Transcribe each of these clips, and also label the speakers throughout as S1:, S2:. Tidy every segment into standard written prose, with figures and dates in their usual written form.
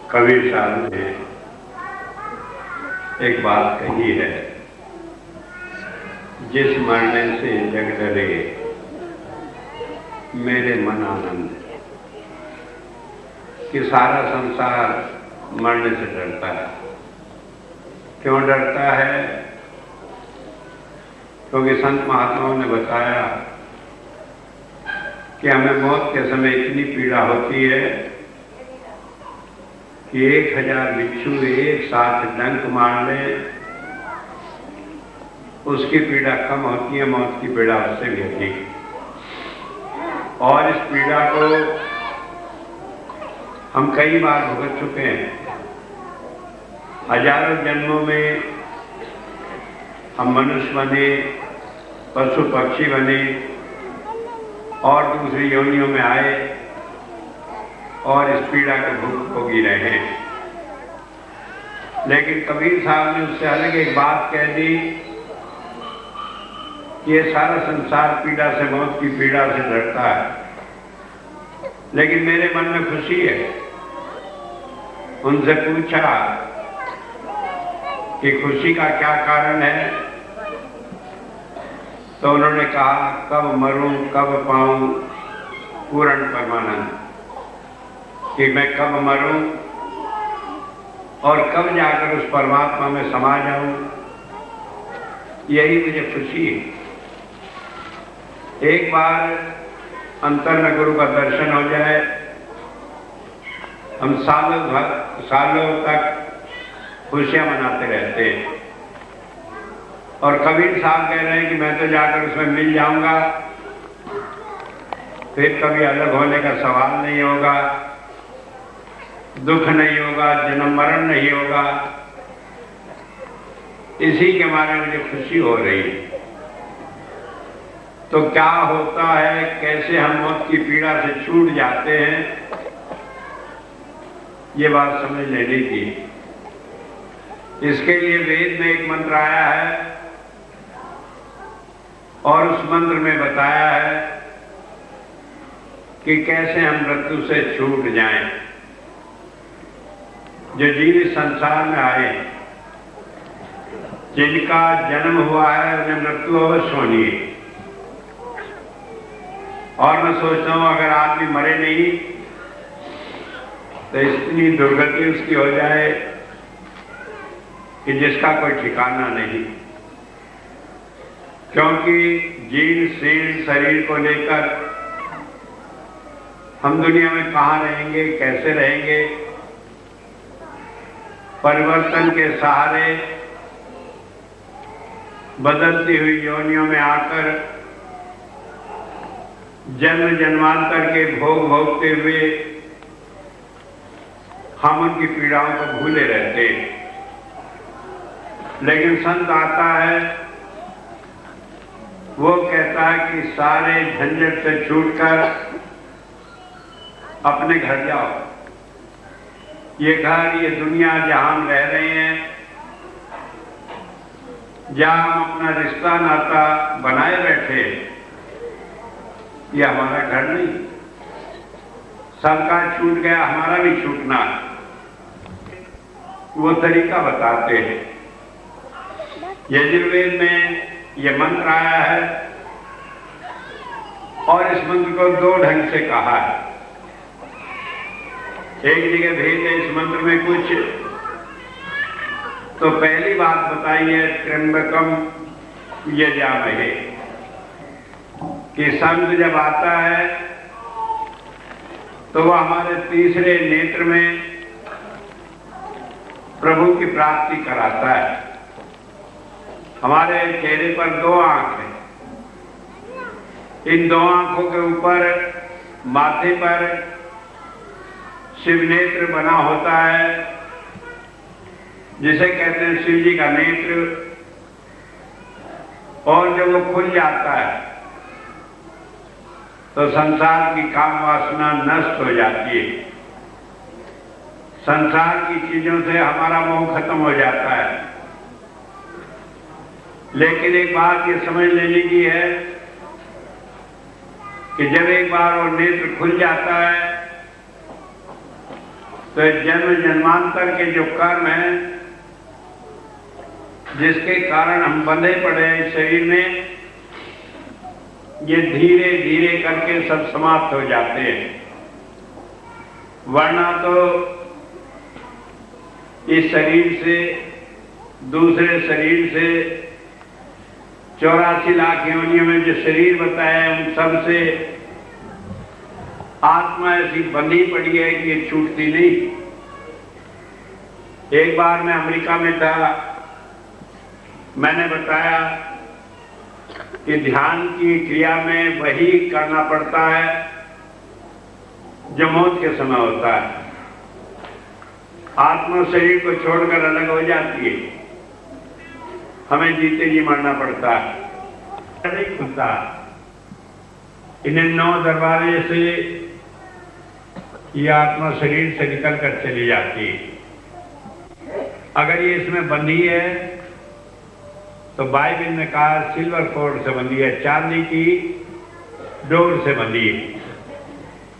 S1: कबीर साहब ने एक बात कही है, जिस मरने से जग डरे मेरे मन आनंद, कि सारा संसार मरने से डरता है। क्यों डरता है? क्योंकि संत महात्माओं ने बताया कि हमें मौत के समय इतनी पीड़ा होती है कि 1000 बिच्छू एक साथ डंक मार ले, उसकी पीड़ा कम होती है, मौत की पीड़ा उससे भी अधिक। और इस पीड़ा को हम कई बार भुगत चुके हैं। हजारों जन्मों में हम मनुष्य बने, पशु पक्षी बने और दूसरी योनियों में आए और इस पीड़ा को भोगी रहे हैं। लेकिन कबीर साहब ने उससे अलग एक बात कह दी कि ये सारा संसार पीड़ा से, मौत की पीड़ा से डरता है, लेकिन मेरे मन में खुशी है। उनसे पूछा कि खुशी का क्या कारण है, तो उन्होंने कहा, कब मरूं कब पाऊं पूर्ण परमानंद, कि मैं कब मरूं और कब जाकर उस परमात्मा में समा जाऊं, यही मुझे खुशी है। एक बार अंतर में गुरु का दर्शन हो जाए, हम सालों तक खुशियां मनाते रहते हैं। और कबीर साहब कह रहे हैं कि मैं तो जाकर उसमें मिल जाऊंगा, फिर कभी अलग होने का सवाल नहीं होगा, दुख नहीं होगा, जन्म मरण नहीं होगा। इसी के बारे में मुझे खुशी हो रही है। तो क्या होता है, कैसे हम मौत की पीड़ा से छूट जाते हैं, ये बात समझ लेनी थी। इसके लिए वेद में एक मंत्र आया है और उस मंत्र में बताया है कि कैसे हम मृत्यु से छूट जाएं। जो जीव संसार में आए, जिनका जन्म हुआ है, उन्हें मृत्यु अवश्य होनी है। और मैं सोचता हूं अगर आदमी मरे नहीं तो इतनी दुर्गति उसकी हो जाए कि जिसका कोई ठिकाना नहीं। क्योंकि जीर्ण शीर्ण शरीर को लेकर हम दुनिया में कहां रहेंगे, कैसे रहेंगे? परिवर्तन के सहारे बदलती हुई योनियों में आकर जन्म जन्मांतर के भोग भोगते हुए हम उनकी पीड़ाओं को भूले रहते हैं। लेकिन संत आता है, वो कहता है कि सारे झंझट से छूटकर अपने घर जाओ। ये घर, ये दुनिया जहां हम रह रहे हैं, जहां हम अपना रिश्ता नाता बनाए बैठे, ये हमारा घर नहीं। सबका छूट गया, हमारा भी छूटना। वो तरीका बताते हैं। यजुर्वेद में ये मंत्र आया है और इस मंत्र को 2 ढंग से कहा है। एक जगह भेद है इस मंत्र में कुछ, तो पहली बात बताई है त्र्यंबकम यजामहे, कि संत जब आता है तो वह हमारे तीसरे नेत्र में प्रभु की प्राप्ति कराता है। हमारे चेहरे पर 2 आंख हैं। इन 2 आंखों के ऊपर माथे पर शिव नेत्र बना होता है, जिसे कहते हैं शिव जी का नेत्र। और जब वो खुल जाता है तो संसार की काम वासना नष्ट हो जाती है। संसार की चीजों से हमारा मोह खत्म हो जाता है। लेकिन एक बात ये समझ लेने की है कि जब एक बार वो नेत्र खुल जाता है तो जन्म जन्मांतर के जो कर्म हैं जिसके कारण हम बंधे पड़े हैं शरीर में, ये धीरे धीरे करके सब समाप्त हो जाते हैं। वरना तो इस शरीर से दूसरे शरीर से 84 लाख योनियों में जो शरीर बताया है उन सब से आत्मा ऐसी बंधी पड़ी है कि ये छूटती नहीं। एक बार मैं अमेरिका में था, मैंने बताया कि ध्यान की क्रिया में वही करना पड़ता है जो मौत के समय होता है। आत्मा शरीर को छोड़कर अलग हो जाती है, हमें जीते जी मरना पड़ता है, नहीं खुलता। इन्हें 9 दरवाजे से ये आत्मा शरीर से निकल कर चली जाती है। अगर ये इसमें बंधी है तो बाइबल ने कहा सिल्वर कोड से बंधी है, चांदी की डोर से बंधी है।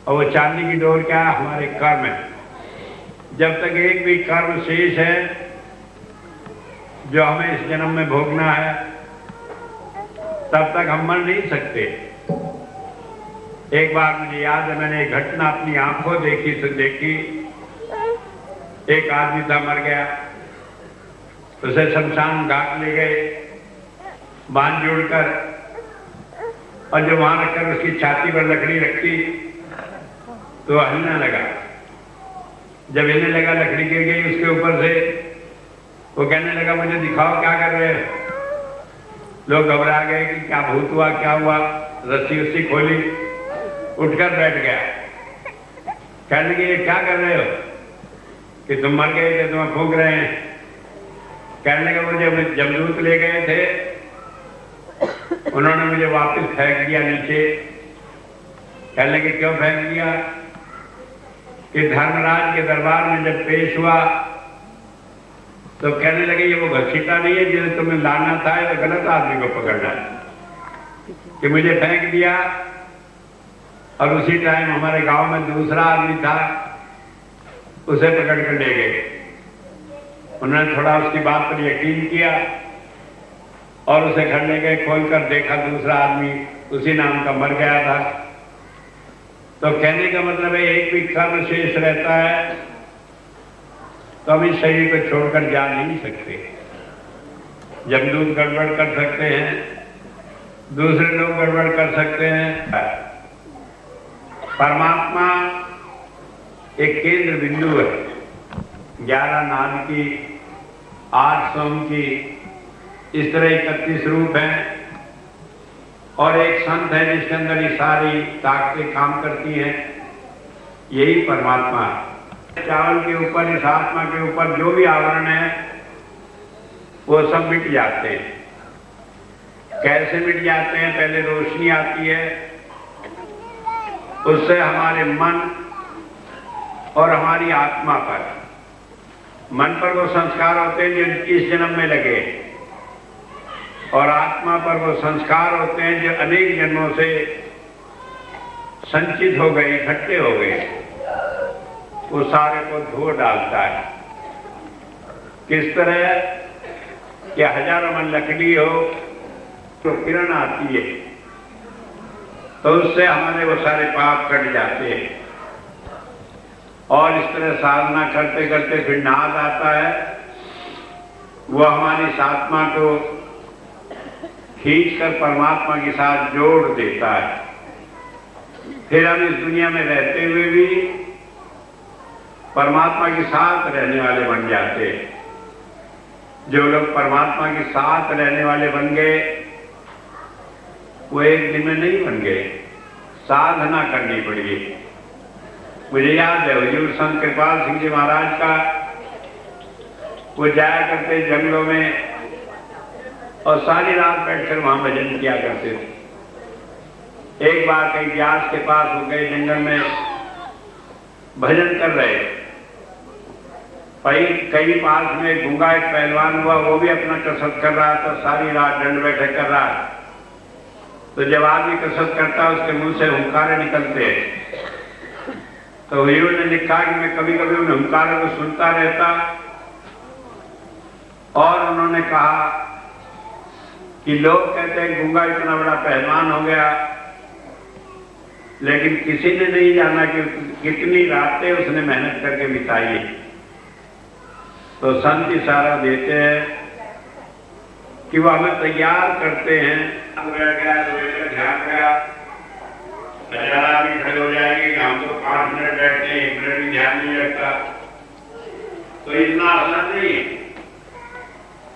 S1: और वो चांदी की डोर क्या है? हमारे कर्म है। जब तक एक भी कर्म शेष है जो हमें इस जन्म में भोगना है, तब तक हम मर नहीं सकते। एक बार मुझे याद है, मैंने एक घटना अपनी आंखों देखी तो देखी। एक आदमी था, मर गया, उसे शमशान घाट ले गए बांध जोड़कर, और जो वहां रखकर उसकी छाती पर लकड़ी रखी तो हिलने लगा। जब हिलने लगा, लकड़ी गिर गई उसके ऊपर से। वो कहने लगा मुझे दिखाओ क्या कर रहे हो। लोग घबरा गए कि क्या भूत हुआ, क्या हुआ। रस्सी उस्सी खोली, उठकर बैठ गया। कहने लगे ये क्या कर रहे हो कि तुम मर गए थे, तुम्हें फूंक रहे हैं। कहने लगे मुझे जमदूत ले गए थे, उन्होंने मुझे वापस फेंक दिया नीचे। कहने लगे क्यों फेंक दिया? कि धर्मराज के दरबार में जब पेश हुआ तो कहने लगे ये वो घसीटा नहीं है जिसे तुम्हें लाना था, तो गलत आदमी को पकड़ना है। कि मुझे फेंक दिया, और उसी टाइम हमारे गांव में दूसरा आदमी था, उसे पकड़ कर ले गए। उन्होंने थोड़ा उसकी बात पर यकीन किया और उसे घर ले गए। खोलकर देखा दूसरा आदमी उसी नाम का मर गया था। तो कहने का मतलब है एक भी कर्म शेष रहता है तो हम इस शरीर को छोड़कर जा नहीं सकते। जमदूत गड़बड़ कर सकते हैं, दूसरे लोग गड़बड़ कर सकते हैं। परमात्मा एक केंद्र बिंदु है। 11 नाम की, 8 सोम की, इस तरह 31 रूप हैं। और एक संत है जिसके अंदर ये सारी ताकतें काम करती हैं, यही परमात्मा है। चावल के ऊपर, इस आत्मा के ऊपर जो भी आवरण है वो सब मिट जाते हैं। कैसे मिट जाते हैं? पहले रोशनी आती है, उससे हमारे मन और हमारी आत्मा पर, मन पर वो संस्कार होते हैं जो इस जन्म में लगे, और आत्मा पर वो संस्कार होते हैं जो अनेक जन्मों से संचित हो गए, इकट्ठे हो गए। वो सारे को धो डालता है। किस तरह कि हजारों मन लकड़ी हो तो किरण आती है तो उससे हमारे वो सारे पाप कट जाते हैं। और इस तरह साधना करते करते फिर नाद आता है, वो हमारी इस आत्मा को खींचकर परमात्मा के साथ जोड़ देता है। फिर हम इस दुनिया में रहते हुए भी परमात्मा के साथ रहने वाले बन जाते हैं। जो लोग परमात्मा के साथ रहने वाले बन गए वो एक दिन में नहीं बन गए, साधना करनी पड़ी। मुझे याद है हुजूर संत कृपाल सिंह जी महाराज का, वो जाया करते जंगलों में और सारी रात बैठकर वहां भजन किया करते थे। एक बार कहीं व्यास के पास हो गए, जंगल में भजन कर रहे। कहीं पास में गूंगा एक पहलवान हुआ, वो भी अपना कसरत कर रहा था, सारी रात दंड बैठक कर रहा है। तो जब आदमी कसरत करता है उसके मुंह से हुंकारे निकलते हैं। तो हीरो ने लिखा कि मैं कभी कभी उन हुंकारों को सुनता रहता और उन्होंने कहा कि लोग कहते हैं गूंगा इतना बड़ा पहलवान हो गया, लेकिन किसी ने नहीं जाना कि कितनी रातें उसने मेहनत करके बिताई। तो संत इशारा देते हैं कि वो हमें तैयार करते हैं। बैठ गया तो ध्यान गया, हजारा भी खड़े हो जाएंगे कि हम तो 5 मिनट बैठते हैं, 1 मिनट भी ध्यान नहीं रखता। तो इतना आसान नहीं है,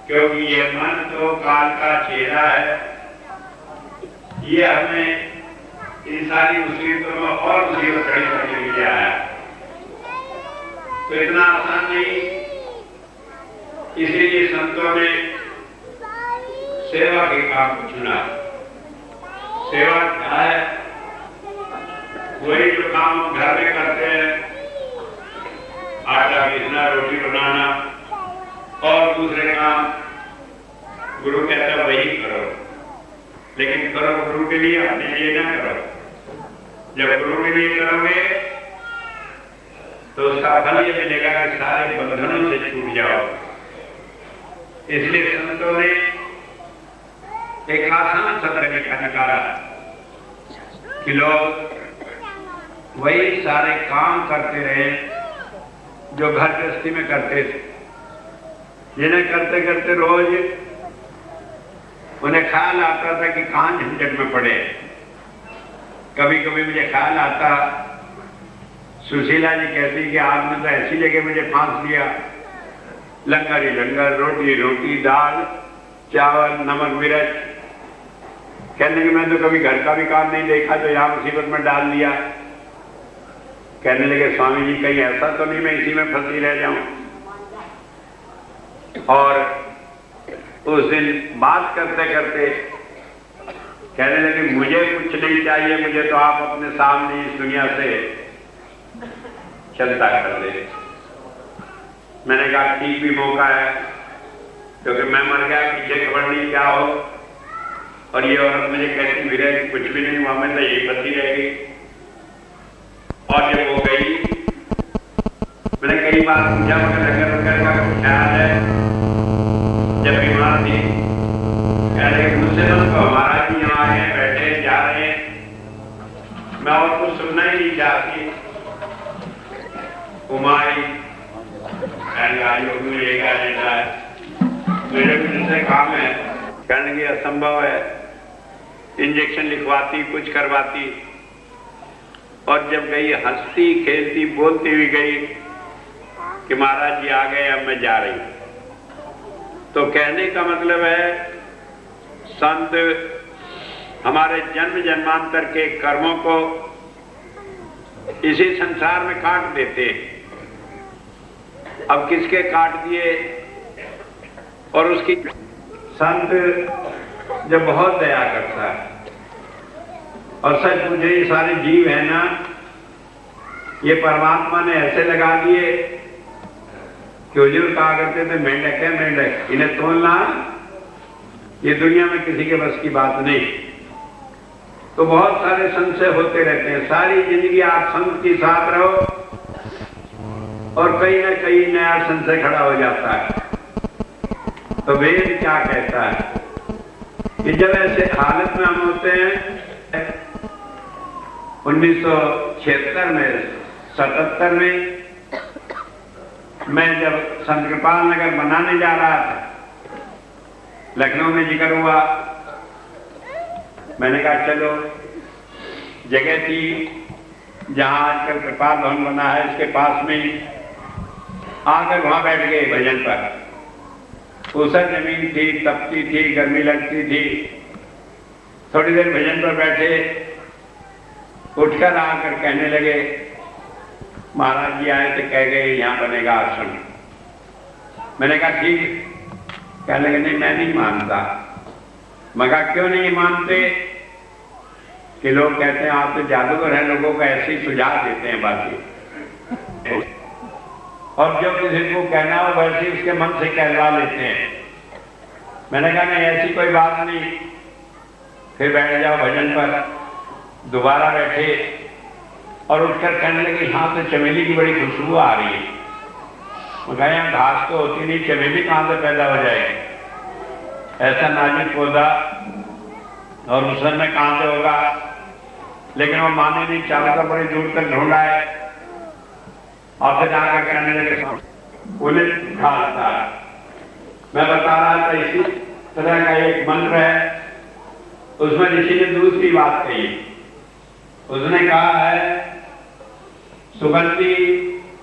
S1: क्योंकि ये मन तो काल का चेहरा है। ये हमें इन सारी मुसीबतों में और मुसीबत खड़ी करने के लिए आया, तो इतना आसान नहीं। इसीलिए संतों ने सेवा के काम को चुना। सेवा क्या है? वही जो काम हम घर में करते हैं, आटा पीसना, रोटी बनाना और दूसरे काम, गुरु कहता है वही करो, लेकिन करो गुरु के लिए, अपने लिए ना करो। जब गुरु के लिए करोगे तो उसका फल ये मिलेगा कि सारे बंधनों से छूट जाओ। इसलिए संतों ने एक आसान सा तरीका निकाला कि लोग वही सारे काम करते रहे जो घर गृहस्थी में करते थे, जिन्हें करते करते रोज उन्हें ख्याल आता था कि कहां झंझट में पड़े। कभी कभी मुझे ख्याल आता, सुशीला जी कहती कि आपने तो ऐसी जगह मुझे फांस लिया, लंगर ही लंगर, रोटी रोटी, दाल चावल, नमक मिर्च। कहने कि मैं तो कभी घर का भी काम नहीं देखा, तो यहाँ मुसीबत में डाल दिया। कहने लगे स्वामी जी कहीं ऐसा तो नहीं मैं इसी में फंसी रह जाऊं। और उस दिन बात करते करते कहने लगे मुझे कुछ नहीं चाहिए, मुझे तो आप अपने सामने इस दुनिया से चलता कर दे। मैंने कहा ठीक भी मौका है, क्योंकि मैं मर गया, पीछे खबर नहीं क्या हो। और ये औरत मुझे कहती भी रहे कुछ भी नहीं हुआ, मैं तो यही बची रह गई। और जब हो गई, मैंने कई बार पूछा मगर लंगर वगैरह का कुछ ख्याल है? जब बीमार थी कहने मुझसे तो हमारा भी यहाँ आए बैठे जा रहे हैं, मैं और कुछ सुनना ही नहीं चाहती। उमाई मेरे से काम है, कहने की असंभव है। इंजेक्शन लिखवाती, कुछ करवाती, और जब गई हंसती खेलती बोलती हुई गई कि महाराज जी आ गए, अब मैं जा रही। तो कहने का मतलब है संत हमारे जन्म जन्मांतर के कर्मों को इसी संसार में काट देते हैं। अब किसके काट दिए? और उसकी संत जब बहुत दया करता है, और सच मुझे ये सारे जीव है ना, ये परमात्मा ने ऐसे लगा दिए कि हुजूर कहा करते थे मेंढक है मेंढक, इन्हें तोलना ये दुनिया में किसी के बस की बात नहीं। तो बहुत सारे संशय होते रहते हैं। सारी जिंदगी आप संत के साथ रहो और कहीं ना कहीं नया संशय खड़ा हो जाता है। तो वेद क्या कहता है कि जब ऐसे हालत में हम होते हैं, 1976 में 77 में मैं जब संत कृपाल नगर बनाने जा रहा था, लखनऊ में जिक्र हुआ, मैंने कहा चलो, जगह थी जहां आजकल कृपाल भवन बना है इसके पास में, आकर वहां बैठ गए भजन पर। ऊसर जमीन थी, तपती थी, गर्मी लगती थी। थोड़ी देर भजन पर बैठे, उठकर आकर कहने लगे महाराज जी आए थे, कह गए यहाँ बनेगा आश्रम। मैंने कहा ठीक। कहने लगे नहीं मैं नहीं मानता। मैं कहा क्यों नहीं मानते? कि लोग कहते हैं आप तो जादूगर हैं, लोगों को ऐसे ही सुझाव देते हैं बाकी, और जो किसी को कहना हो वैसे ही उसके मन से कहलवा लेते हैं। मैंने कहा नहीं ऐसी कोई बात नहीं। फिर बैठ जाओ भजन पर। दोबारा बैठे और उठकर कहने लगे हाँ तो चमेली की बड़ी खुशबू आ रही है। मैं कहा यहाँ घास तो होती नहीं, चमेली कहाँ से पैदा हो जाएगी, ऐसा नाजुक पौधा और उस समय कहाँ से होगा। लेकिन वो माने नहीं, चारों का बड़ी दूर तक ढूंढा है और फिर आकर कहने लगे उन्हें घास था। मैं बता रहा था इसी तरह का एक मंत्र है, उसमें ऋषि ने दूसरी बात कही। उसने कहा है सुगंधि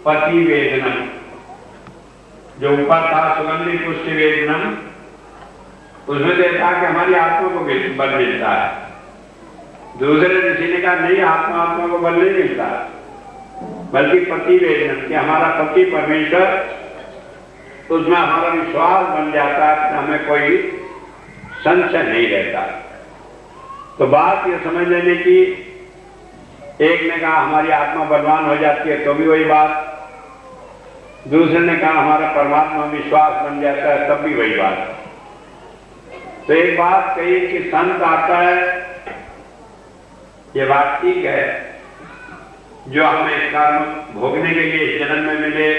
S1: पति वेदनम, जो ऊपर था सुगंधि पुष्टि वेदनम, उसमें देखा कि हमारी आत्मा को बल मिलता है। दूसरे ऋषि ने कहा नहीं, आत्मा को बल नहीं मिलता, बल्कि पति वेदनम, कि हमारा पति परमेश्वर, उसमें हमारा विश्वास बन जाता है, हमें कोई संशय नहीं रहता। तो बात ये समझ लेने की, एक ने कहा हमारी आत्मा बलवान हो जाती है तो भी वही बात, दूसरे ने कहा हमारा परमात्मा विश्वास बन जाता है तब भी वही बात। तो एक बात कही कि संत आता है, ये बात ठीक है, जो हमें कर्म भोगने के लिए इस जन्म में मिले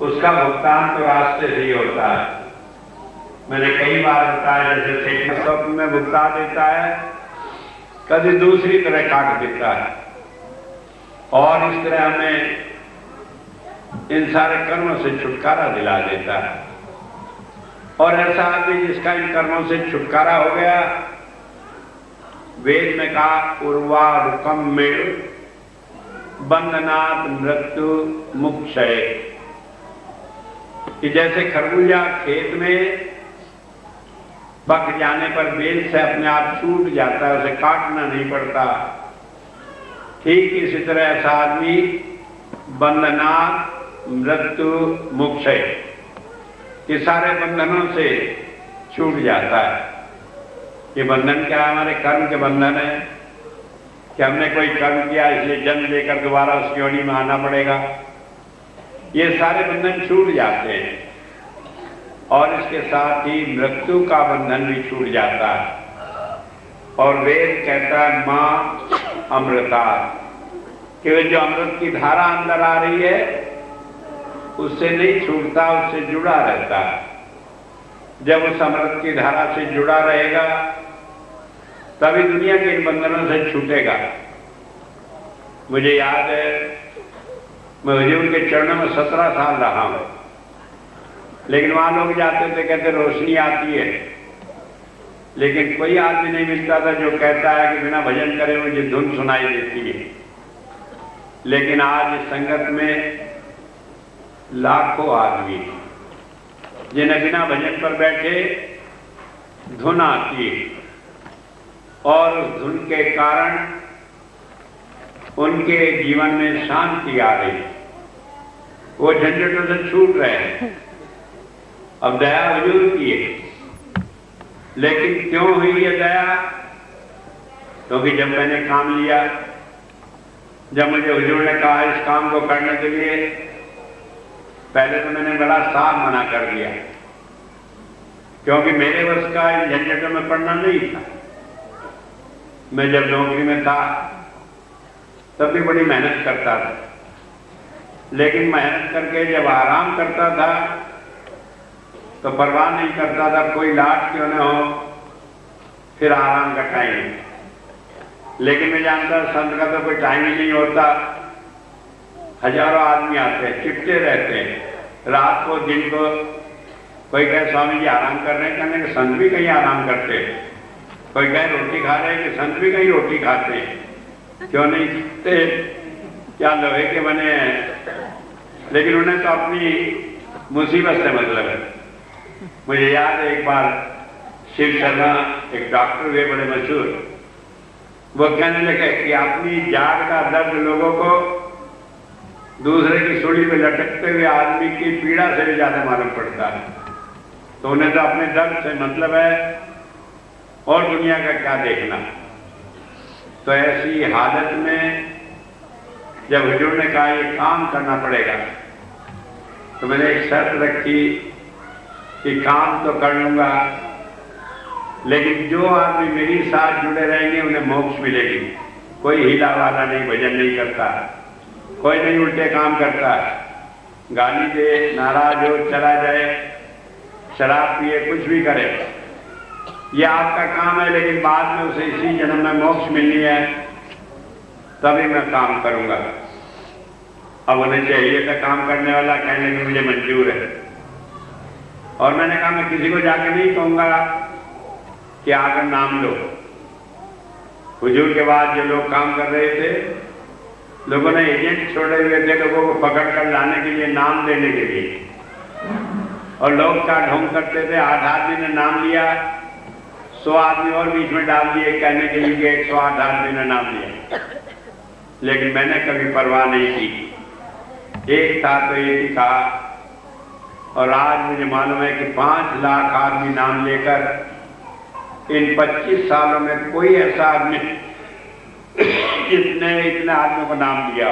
S1: उसका भुगतान तो रास्ते से ही होता है। मैंने कई बार बताया, जैसे सेठ स्वप्न में भुगता देता है, कभी दूसरी तरह काट देता है, और इस तरह हमें इन सारे कर्मों से छुटकारा दिला देता है। और ऐसा आदमी जिसका इन कर्मों से छुटकारा हो गया, वेद में कहा उर्वारुकम में बंधनात् मृत्यु मुक्षय, कि जैसे खरबूजा खेत में पक जाने पर बेल से अपने आप छूट जाता है, उसे काटना नहीं पड़ता, ठीक इसी तरह ऐसा आदमी बंधनात् मृत्यु मुक्षय, ये सारे बंधनों से छूट जाता है। ये बंधन क्या है? हमारे कर्म के बंधन है कि हमने कोई कर्म किया इसलिए जन्म लेकर दोबारा उस योनि में आना पड़ेगा। ये सारे बंधन छूट जाते हैं, और इसके साथ ही मृत्यु का बंधन भी छूट जाता है। और वेद कहता है मां अमृता, कि जो अमृत की धारा अंदर आ रही है उससे नहीं छूटता, उससे जुड़ा रहता है। जब उस अमृत की धारा से जुड़ा रहेगा तभी दुनिया के इन बंधनों से छूटेगा। मुझे याद है, मैं हुजूर के चरणों में 17 साल रहा हूं, लेकिन वहां लोग जाते थे, कहते रोशनी आती है, लेकिन कोई आदमी नहीं मिलता था जो कहता है कि बिना भजन करे मुझे धुन सुनाई देती है। लेकिन आज इस संगत में लाखों आदमी जिन्हें बिना भजन पर बैठे धुन आती है, और उस धुन के कारण उनके जीवन में शांति आ रही, वो झंझटों से छूट रहे हैं। अब दया हुजूर की है, लेकिन क्यों हुई ये दया? क्योंकि जब मैंने काम लिया, जब मुझे हुजूर ने कहा इस काम को करने के लिए, पहले तो मैंने बड़ा साफ मना कर दिया, क्योंकि मेरे बस का इन झंझटों में पड़ना नहीं था। मैं जब नौकरी में था तब भी बड़ी मेहनत करता था, लेकिन मेहनत करके जब आराम करता था तो परवाह नहीं करता था कोई लाट क्यों न हो, फिर आराम का टाइम। लेकिन मैं जानता संत का तो कोई टाइम ही नहीं होता, हजारों आदमी आते हैं, चिपटे रहते हैं, रात को दिन को। कोई कहे स्वामी जी आराम कर रहे हैं, कहने के संत भी कहीं आराम करते हैं। कोई कहे रोटी खा रहे हैं, कि संत भी कहीं रोटी खाते हैं, क्यों नहीं खाते, क्या लोहे के बने हैं। लेकिन उन्हें तो अपनी मुसीबत से मतलब है। मुझे याद है एक बार शिव शर्मा एक डॉक्टर हुए बड़े मशहूर, वो कहने लगे कि अपनी जाड़ का दर्द लोगों को दूसरे की सूली पे लटकते हुए आदमी की पीड़ा से भी ज्यादा मालूम पड़ता है। तो उन्हें तो अपने दर्द से मतलब है, और दुनिया का क्या देखना। तो ऐसी हालत में जब हुजूर ने कहा ये काम करना पड़ेगा, तो मैंने एक शर्त रखी कि काम तो कर लूंगा, लेकिन जो आदमी मेरी साथ जुड़े रहेंगे उन्हें मोक्ष मिलेगी। कोई हीला वाला नहीं, भजन नहीं करता, कोई नहीं उल्टे काम करता, गाली दे, नाराज हो, चला जाए, शराब पिए, कुछ भी करे, ये आपका काम है। लेकिन बाद में उसे इसी जन्म में मोक्ष मिलनी है, तभी मैं काम करूंगा। अब उन्हें चाहिए था काम करने वाला, कहने में मुझे मंजूर है। और मैंने कहा मैं किसी को जाकर नहीं कहूंगा कि आकर नाम लो। हुजूर के बाद जो लोग काम कर रहे थे, लोगों ने एजेंट छोड़े हुए थे लोगों को पकड़ कर लाने के लिए, नाम देने के लिए। और लोग क्या ढोंग करते थे, 8 आदमी ने नाम लिया, 100 आदमी और बीच में डाल दिए कहने के लिए 108 आदमी ने नाम लिया। लेकिन मैंने कभी परवाह नहीं की, एक था तो एक ही था। और आज मुझे मालूम है कि 5 लाख आदमी नाम लेकर इन 25 सालों में कोई ऐसा आदमी जिसने इतने आदमियों को नाम दिया।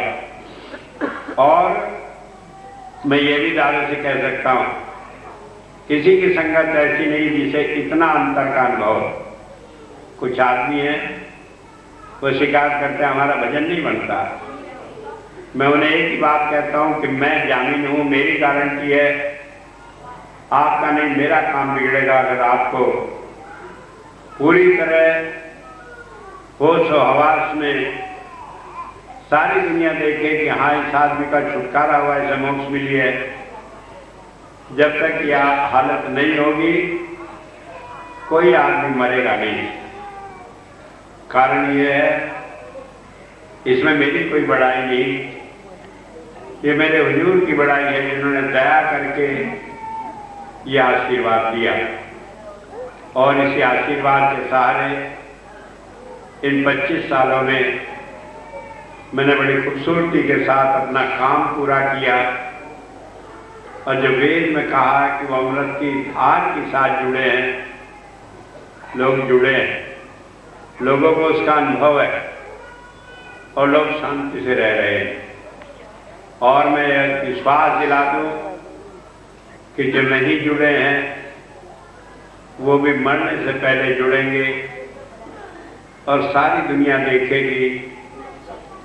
S1: और मैं ये भी दावे से कह सकता हूं, किसी की संगत ऐसी नहीं जिसे इतना अंतर का अनुभव। कुछ आदमी हैं वो शिकायत करते हैं हमारा भजन नहीं बनता। मैं उन्हें एक ही बात कहता हूं कि मैं जामीन हूं, मेरी गारंटी है, आपका नहीं मेरा काम बिगड़ेगा अगर आपको पूरी तरह होश और हवास में सारी दुनिया देखे कि हाँ इस आदमी का छुटकारा हुआ, इसे मोक्ष मिली है। जब तक यह हालत नहीं होगी कोई आदमी मरेगा नहीं। कारण यह है, इसमें मेरी कोई बड़ाई नहीं, ये मेरे हुजूर की बड़ाई है जिन्होंने दया करके ये आशीर्वाद दिया। और इसी आशीर्वाद के सहारे इन 25 सालों में मैंने बड़ी खूबसूरती के साथ अपना काम पूरा किया। और जो वेद में कहा कि वो अमृत की धार के साथ जुड़े हैं, लोग जुड़े हैं, लोगों को उसका अनुभव है और लोग शांति से रह रहे हैं। और मैं यह विश्वास दिला दूं कि जो नहीं जुड़े हैं वो भी मरने से पहले जुड़ेंगे और सारी दुनिया देखेगी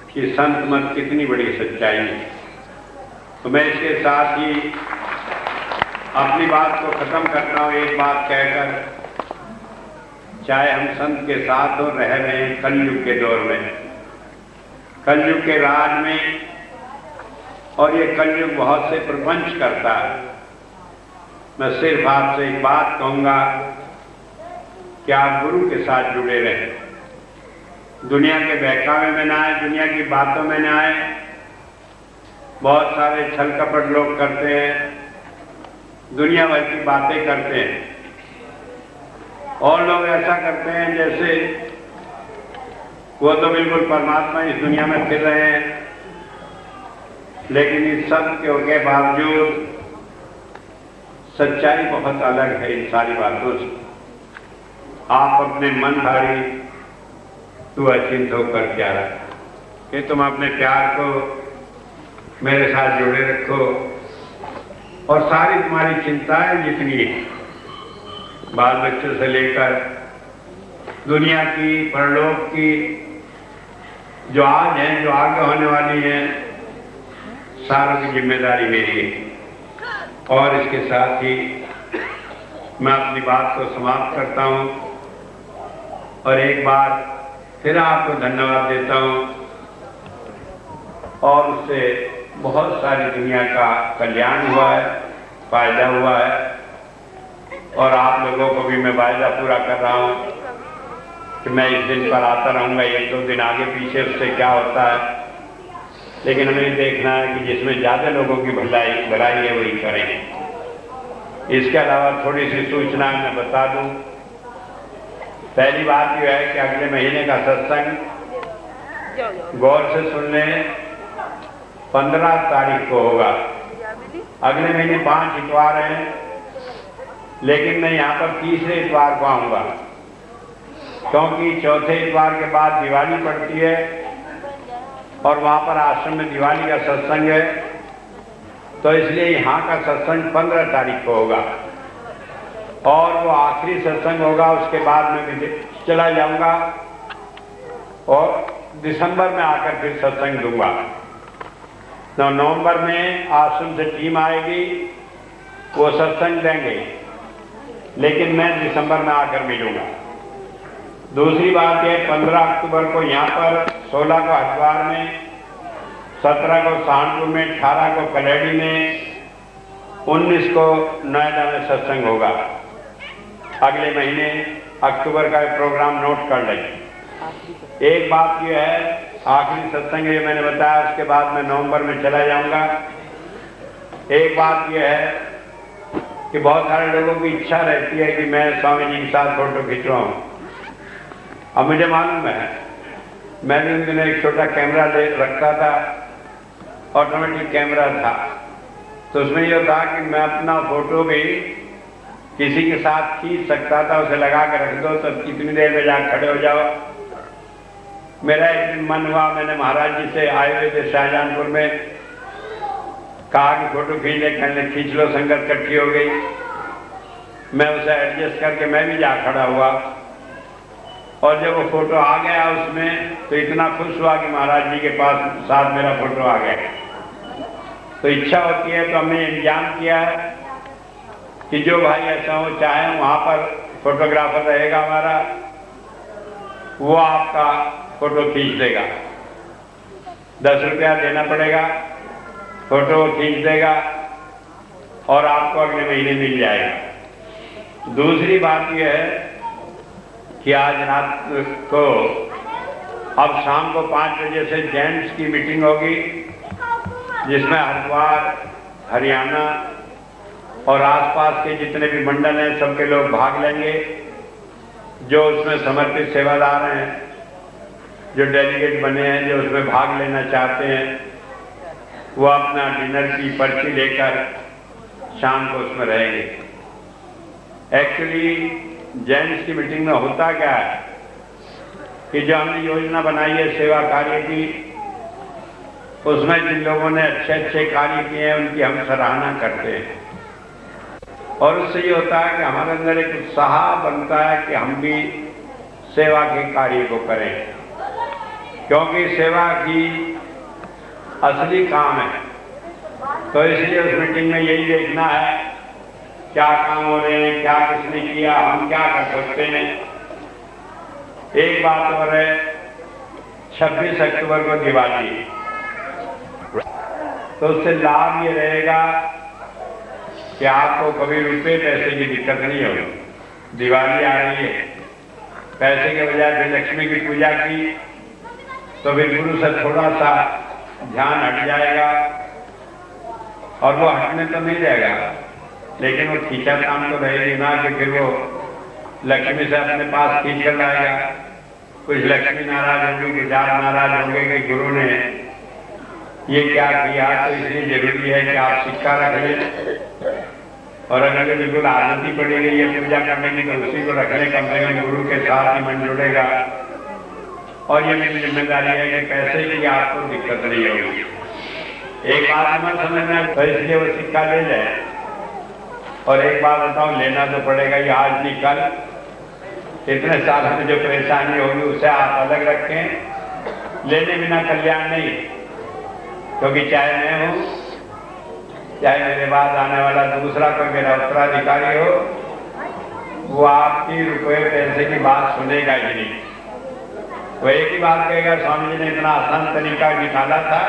S1: कि संत मत कितनी बड़ी सच्चाई है। तो मैं इसके साथ ही अपनी बात को खत्म करता हूँ एक बात कहकर, चाहे हम संत के साथ हो, रह रहे हैं कलयुग के दौर में, कलयुग के राज में। और ये कलयुग बहुत से प्रपंच करता है। मैं सिर्फ आपसे एक बात कहूंगा कि आप गुरु के साथ जुड़े रहें, दुनिया के बहकावे में ना आए, दुनिया की बातों में ना आए। बहुत सारे छल कपट लोग करते हैं, दुनिया भर की बातें करते हैं। और लोग ऐसा करते हैं जैसे वो तो बिल्कुल परमात्मा इस दुनिया में फिर रहे हैं। लेकिन इस सब के बावजूद सच्चाई बहुत अलग है इन सारी बातों से। आप अपने मन धारी तू अचिंत होकर क्या रख कि तुम अपने प्यार को मेरे साथ जुड़े रखो। और सारी तुम्हारी चिंताएं जितनी बाल बच्चों से लेकर दुनिया की, परलोक की, जो आज हैं, जो आगे होने वाली हैं, सारों की जिम्मेदारी मेरी है। और इसके साथ ही मैं अपनी बात को समाप्त करता हूं और एक बार फिर आपको धन्यवाद देता हूं। और उससे बहुत सारी दुनिया का कल्याण हुआ है, फायदा हुआ है। और आप लोगों को भी मैं वायदा पूरा कर रहा हूं कि मैं इस दिन पर आता रहूंगा। 1-2 दिन आगे पीछे उससे क्या होता है, लेकिन हमें देखना है कि जिसमें ज्यादा लोगों की भलाई है वही करें। इसके अलावा थोड़ी सी सूचना मैं बता दूं। पहली बात यह है कि अगले महीने का सत्संग गौर से सुन लें, 15 तारीख को होगा। अगले महीने 5 इतवार हैं, लेकिन मैं यहाँ पर तीसरे इतवार को आऊंगा, क्योंकि चौथे इतवार के बाद दिवाली पड़ती है और वहां पर आश्रम में दिवाली का सत्संग है। तो इसलिए यहाँ का सत्संग 15 तारीख को होगा। और वो आखिरी सत्संग होगा, उसके बाद मैं विदेश चला जाऊंगा और दिसंबर में आकर फिर सत्संग दूंगा। तो नवंबर में आश्रम से टीम आएगी, वो सत्संग देंगे, लेकिन मैं दिसंबर में आकर मिलूंगा। दूसरी बात यह, 15 अक्टूबर को यहाँ पर, 16 को हरिद्वार में, 17 को सहारनपुर में, 18 को कलेडी में, 19 को नोएडा में सत्संग होगा। अगले महीने अक्टूबर का प्रोग्राम नोट कर लें। एक बात यह है, आखिरी सत्संग ये मैंने बताया, उसके बाद मैं नवंबर में चला जाऊंगा। एक बात यह है कि बहुत सारे लोगों की इच्छा रहती है कि मैं स्वामी जी के साथ फोटो खिंचवाऊं। अब मुझे मालूम है, मैंने उन दिनों एक छोटा कैमरा ले रखा था, ऑटोमेटिक कैमरा था, तो उसमें यह था कि मैं अपना फोटो भी किसी के साथ खींच सकता था, उसे लगा कर रख दो तो कितनी देर में जाकर खड़े हो जाओ। मेरा एक दिन मन हुआ, मैंने महाराज जी से आए हुए थे शाहजहानपुर में, कहा कि फोटो खींच ले, कहने खींच लो, संगत इकट्ठी हो गई। मैं उसे एडजस्ट करके मैं भी जा खड़ा हुआ, और जब वो फोटो आ गया उसमें तो इतना खुश हुआ कि महाराज जी के पास साथ मेरा फोटो आ गया। तो इच्छा होती है तो हमने इंतजाम किया है कि जो भाई ऐसा हो चाहे वहाँ पर फोटोग्राफर रहेगा हमारा, वो आपका फोटो खींच देगा। 10 रुपया देना पड़ेगा, फोटो खींच देगा और आपको अगले महीने मिल जाएगा। दूसरी बात यह है कि आज रात को, अब शाम को 5 बजे से जेंट्स की मीटिंग होगी, जिसमें हरिद्वार, हरियाणा और आसपास के जितने भी मंडल हैं सबके लोग भाग लेंगे। जो उसमें समर्पित सेवादार हैं, जो डेलीगेट बने हैं, जो उसमें भाग लेना चाहते हैं, वो अपना डिनर की पर्ची लेकर शाम को उसमें रहेंगे। एक्चुअली जेंट्स की मीटिंग में होता क्या है कि जो हमने योजना बनाई है सेवा कार्य की, उसमें जिन लोगों ने अच्छे अच्छे कार्य किए हैं उनकी हम सराहना करते हैं, और उससे ये होता है कि हमारे अंदर एक उत्साह बनता है कि हम भी सेवा के कार्य को करें, क्योंकि सेवा की असली काम है। तो इसलिए उस मीटिंग में यही देखना है क्या काम हो रहे हैं, क्या किसने किया, हम क्या कर सकते हैं। एक बात और है, 26 अक्टूबर को दिवाली, तो उससे लाभ ये रहेगा कि आपको कभी रुपए पैसे की दिक्कत नहीं होगी। दिवाली आ रही है, पैसे के बजाय फिर लक्ष्मी की पूजा की तो फिर गुरु से थोड़ा सा ध्यान हट जाएगा, और वो हटने तो नहीं जाएगा, लेकिन वो खींचातान तो रहेगी ना कि फिर वो लक्ष्मी से अपने पास खींच कर लाएगा। कुछ लक्ष्मी नाराज होगी, कुछ आप नाराज होंगे कि गुरु ने ये क्या किया। तो इसलिए जरूरी है कि आप सिक्का रख लें, और अगर बिल्कुल आदत ही पड़ी गई है पूजा करने की तो उसी को रख लें, कम से कम गुरु के साथ ही मन जुड़ेगा। और ये मेरी जिम्मेदारी है कि पैसे की आपको दिक्कत नहीं होगी। एक बात मत समझना, तो इसलिए वो सिक्का ले जाए। और एक बात बताऊं, लेना तो पड़ेगा ये आज नहीं कल। इतने साल में जो परेशानी होगी उसे आप अलग रखें, लेने बिना कल्याण नहीं। क्योंकि चाहे मैं हूं, चाहे मेरे बाद आने वाला दूसरा कोई मेरा उत्तराधिकारी हो, वो आपकी रुपये पैसे की बात सुनेगा ही नहीं। वो एक ही बात कहेगा, स्वामी जी ने इतना आसान तरीका निकाला था,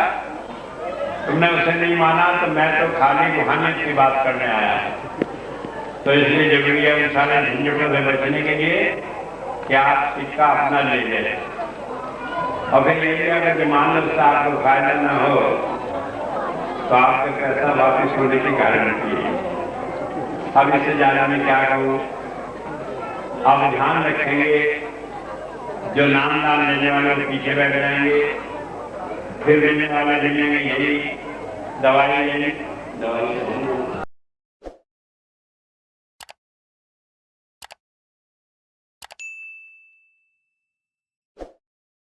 S1: तुमने उसे नहीं माना, तो मैं तो खाली रूहानियत की बात करने आया। तो इसलिए जरूरी है उन सारे झंझटों से बचने के लिए कि आप सिक्का अपना ले लें। और फिर यही अगर जमानत से आपको फायदा न हो तो आपका पैसा वापिस होने की गारंटी है। अब इससे ज्यादा मैं क्या कहूँ, आप ध्यान रखेंगे, जो नाम दान लेने वाले पीछे बैठ जाएंगे, फिर लेने वाले लेने में यही दवाई लेने